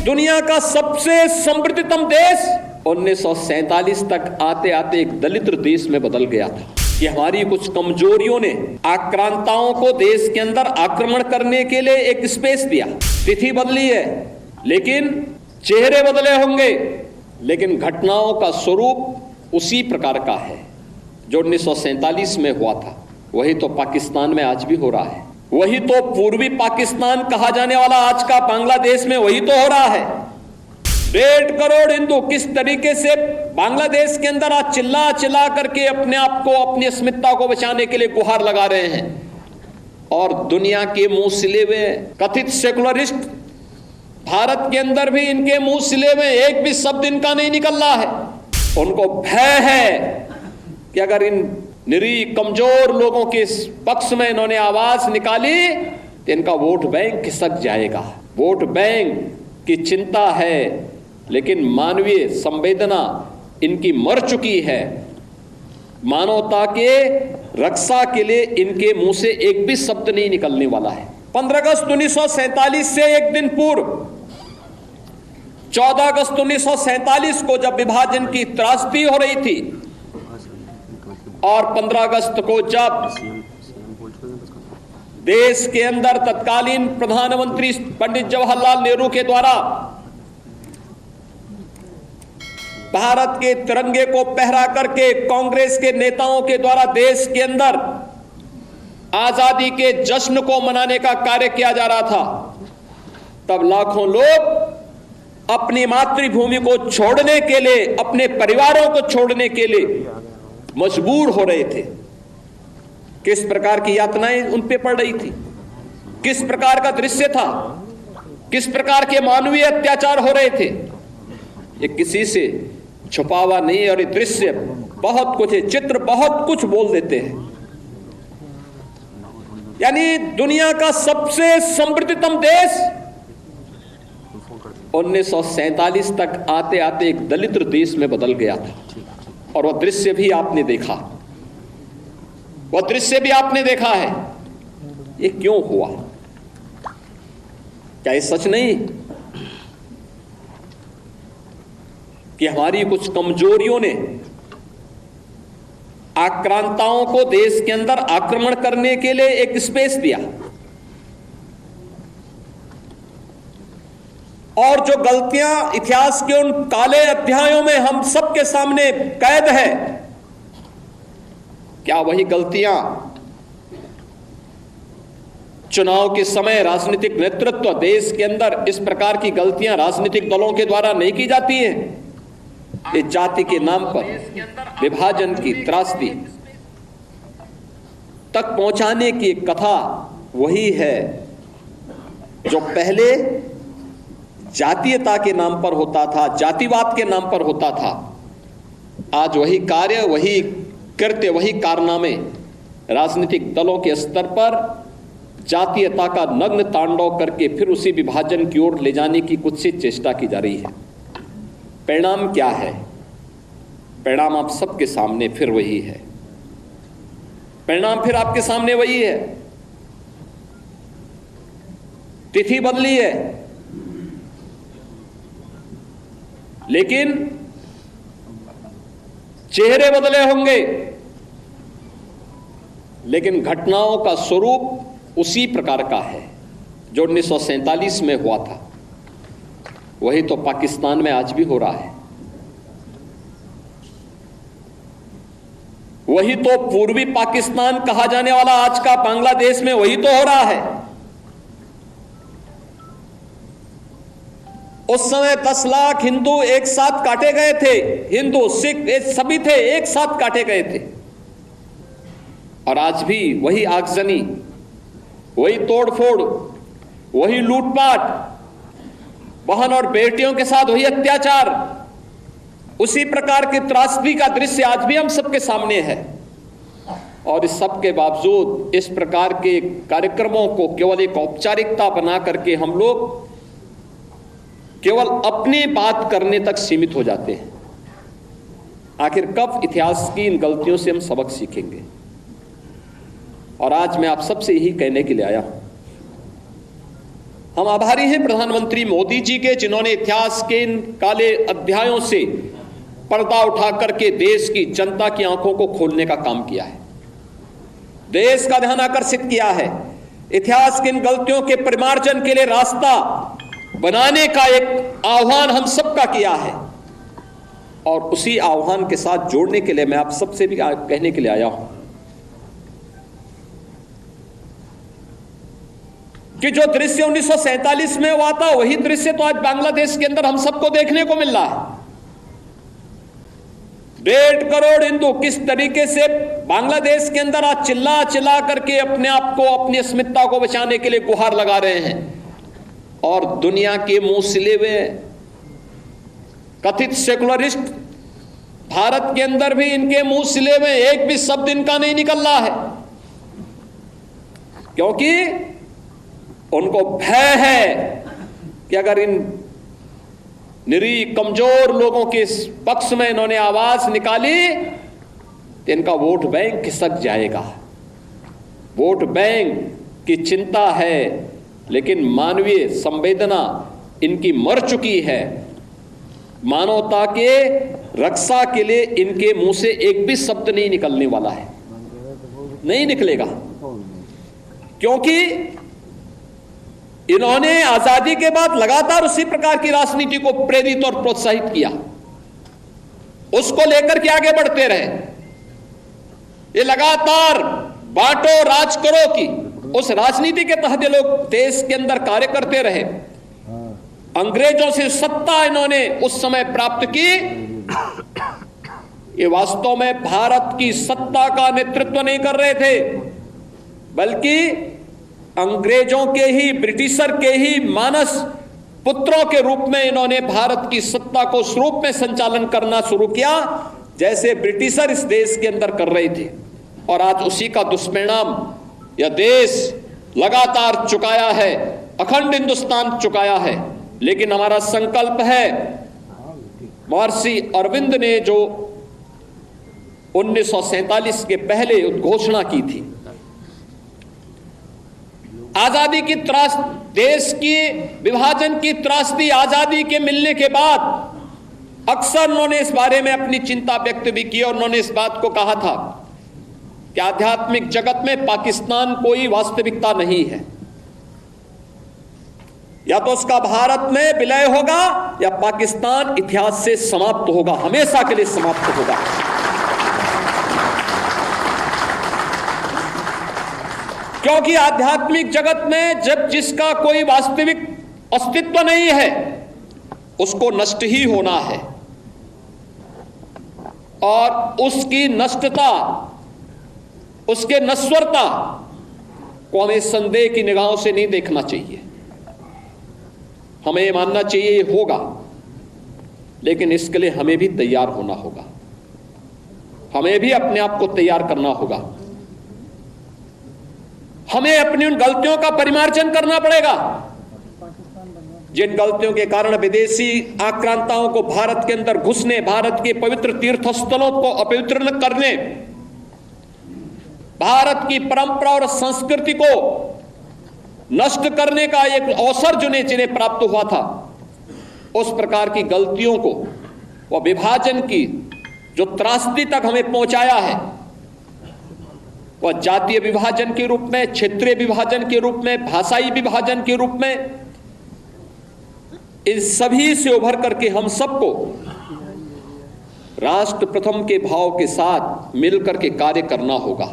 दुनिया का सबसे समृद्धतम देश 1947 तक आते आते एक दलित देश में बदल गया था कि हमारी कुछ कमजोरियों ने आक्रांताओं को देश के अंदर आक्रमण करने के लिए एक स्पेस दिया। तिथि बदली है लेकिन चेहरे बदले होंगे, लेकिन घटनाओं का स्वरूप उसी प्रकार का है जो 1947 में हुआ था। वही तो पाकिस्तान में आज भी हो रहा है। वही तो पूर्वी पाकिस्तान कहा जाने वाला आज का बांग्लादेश में वही तो हो रहा है। 1.5 करोड़ हिंदू किस तरीके से बांग्लादेश के अंदर आज चिल्ला चिल्ला करके अपने आप को, अपनी अस्मिता को बचाने के लिए गुहार लगा रहे हैं, और दुनिया के मुंह सिले हुए कथित सेकुलरिस्ट भारत के अंदर भी इनके मुंह सिले हुए एक भी शब्द इनका नहीं निकल रहा है। उनको भय है कि अगर इन निरीह कमजोर लोगों के पक्ष में इन्होंने आवाज निकाली तो इनका वोट बैंक खिसक जाएगा। वोट बैंक की चिंता है, लेकिन मानवीय संवेदना इनकी मर चुकी है। मानवता के रक्षा के लिए इनके मुंह से एक भी शब्द नहीं निकलने वाला है। 15 अगस्त 1947 से एक दिन पूर्व 14 अगस्त 1947 को जब विभाजन की त्रासदी हो रही थी, और 15 अगस्त को जब देश के अंदर तत्कालीन प्रधानमंत्री पंडित जवाहरलाल नेहरू के द्वारा भारत के तिरंगे को पहरा करके कांग्रेस के नेताओं के द्वारा देश के अंदर आजादी के जश्न को मनाने का कार्य किया जा रहा था, तब लाखों लोग अपनी मातृभूमि को छोड़ने के लिए, अपने परिवारों को छोड़ने के लिए मजबूर हो रहे थे। किस प्रकार की यातनाएं उन पे पड़ रही थी, किस प्रकार का दृश्य था, किस प्रकार के मानवीय अत्याचार हो रहे थे, ये किसी से छुपा हुआ नहीं। और ये दृश्य बहुत कुछ है, चित्र बहुत कुछ बोल देते हैं। यानी दुनिया का सबसे समृद्धतम देश 1947 तक आते आते एक दलित देश में बदल गया था, और वह दृश्य भी आपने देखा, वह दृश्य भी आपने देखा है। ये क्यों हुआ? क्या ये सच नहीं कि हमारी कुछ कमजोरियों ने आक्रांताओं को देश के अंदर आक्रमण करने के लिए एक स्पेस दिया, और जो गलतियां इतिहास के उन काले अध्यायों में हम सबके सामने कैद है, क्या वही गलतियां चुनाव के समय राजनीतिक नेतृत्व देश के अंदर इस प्रकार की गलतियां राजनीतिक दलों के द्वारा नहीं की जाती हैं? ये जाति के नाम पर विभाजन की त्रासदी तक पहुंचाने की एक कथा वही है जो पहले जातीयता के नाम पर होता था, जातिवाद के नाम पर होता था। आज वही कार्य, वही कृत्य, वही कारनामे राजनीतिक दलों के स्तर पर जातीयता का नग्न तांडव करके फिर उसी विभाजन की ओर ले जाने की कुछ सी चेष्टा की जा रही है। परिणाम क्या है? परिणाम आप सबके सामने फिर वही है। परिणाम फिर आपके सामने वही है। तिथि बदली है, लेकिन चेहरे बदले होंगे, लेकिन घटनाओं का स्वरूप उसी प्रकार का है जो 1947 में हुआ था। वही तो पाकिस्तान में आज भी हो रहा है। वही तो पूर्वी पाकिस्तान कहा जाने वाला आज का बांग्लादेश में वही तो हो रहा है। उस समय 10 लाख हिंदू एक साथ काटे गए थे, हिंदू सिख सभी थे, एक साथ काटे गए थे। और आज भी वही आगजनी, वही तोड़फोड़, वही लूटपाट, बहन और बेटियों के साथ वही अत्याचार, उसी प्रकार की त्रासदी का दृश्य आज भी हम सबके सामने है। और इस सब के बावजूद इस प्रकार के कार्यक्रमों को केवल एक औपचारिकता बना करके हम लोग केवल अपनी बात करने तक सीमित हो जाते हैं। आखिर कब इतिहास की इन गलतियों से हम सबक सीखेंगे? और आज मैं आप सबसे यही कहने के लिए आया हूं हम आभारी हैं प्रधानमंत्री मोदी जी के, जिन्होंने इतिहास के इन काले अध्यायों से पर्दा उठा करके देश की जनता की आंखों को खोलने का काम किया है, देश का ध्यान आकर्षित किया है, इतिहास की इन गलतियों के परिमार्जन के लिए रास्ता बनाने का एक आह्वान हम सबका किया है। और उसी आह्वान के साथ जोड़ने के लिए मैं आप सबसे भी कहने के लिए आया हूं कि जो दृश्य 1947 में हुआ था, वही दृश्य तो आज बांग्लादेश के अंदर हम सबको देखने को मिल रहा है। 1.5 करोड़ हिंदू किस तरीके से बांग्लादेश के अंदर आज चिल्ला चिल्ला करके अपने आप को, अपनी अस्मिता को बचाने के लिए गुहार लगा रहे हैं, और दुनिया के मुंह सिले हुए कथित सेकुलरिस्ट भारत के अंदर भी इनके मुंह सिले हुए एक भी शब्द इनका नहीं निकल रहा है, क्योंकि उनको भय है कि अगर इन निरीह कमजोर लोगों के पक्ष में इन्होंने आवाज निकाली तो इनका वोट बैंक खिसक जाएगा। वोट बैंक की चिंता है, लेकिन मानवीय संवेदना इनकी मर चुकी है। मानवता के रक्षा के लिए इनके मुंह से एक भी शब्द नहीं निकलने वाला है, नहीं निकलेगा, क्योंकि इन्होंने आजादी के बाद लगातार उसी प्रकार की राजनीति को प्रेरित और प्रोत्साहित किया, उसको लेकर के आगे बढ़ते रहे। ये लगातार बांटो राज करो की उस राजनीति के तहत ये लोग देश के अंदर कार्य करते रहे। अंग्रेजों से सत्ता इन्होंने उस समय प्राप्त की। ये वास्तव में भारत की सत्ता का नेतृत्व नहीं कर रहे थे, बल्कि अंग्रेजों के ही, ब्रिटिशर के ही मानस पुत्रों के रूप में इन्होंने भारत की सत्ता को उस रूप में संचालन करना शुरू किया जैसे ब्रिटिशर इस देश के अंदर कर रहे थे। और आज उसी का दुष्परिणाम यह देश लगातार चुकाया है, अखंड हिंदुस्तान चुकाया है। लेकिन हमारा संकल्प है, महर्षि अरविंद ने जो 1947 के पहले उद्घोषणा की थी, आजादी की त्रास, देश की विभाजन की त्रासदी आजादी के मिलने के बाद अक्सर उन्होंने इस बारे में अपनी चिंता व्यक्त भी की, और उन्होंने इस बात को कहा था कि आध्यात्मिक जगत में पाकिस्तान कोई वास्तविकता नहीं है, या तो उसका भारत में विलय होगा या पाकिस्तान इतिहास से समाप्त होगा, हमेशा के लिए समाप्त होगा। क्योंकि आध्यात्मिक जगत में जब जिसका कोई वास्तविक अस्तित्व नहीं है, उसको नष्ट ही होना है, और उसकी नष्टता, उसके नश्वरता को हमें संदेह की निगाहों से नहीं देखना चाहिए। हमें मानना चाहिए ये होगा, लेकिन इसके लिए हमें भी तैयार होना होगा, हमें भी अपने आप को तैयार करना होगा। हमें अपनी उन गलतियों का परिमार्जन करना पड़ेगा जिन गलतियों के कारण विदेशी आक्रांताओं को भारत के अंदर घुसने, भारत के पवित्र तीर्थ स्थलों को अपवित्र न करने, भारत की परंपरा और संस्कृति को नष्ट करने का एक अवसर जिन्हें प्राप्त हुआ था, उस प्रकार की गलतियों को, वह विभाजन की जो त्रासदी तक हमें पहुंचाया है, वह जातीय विभाजन के रूप में, क्षेत्रीय विभाजन के रूप में, भाषाई विभाजन के रूप में, इन सभी से उभर करके हम सबको राष्ट्र प्रथम के भाव के साथ मिलकर के कार्य करना होगा।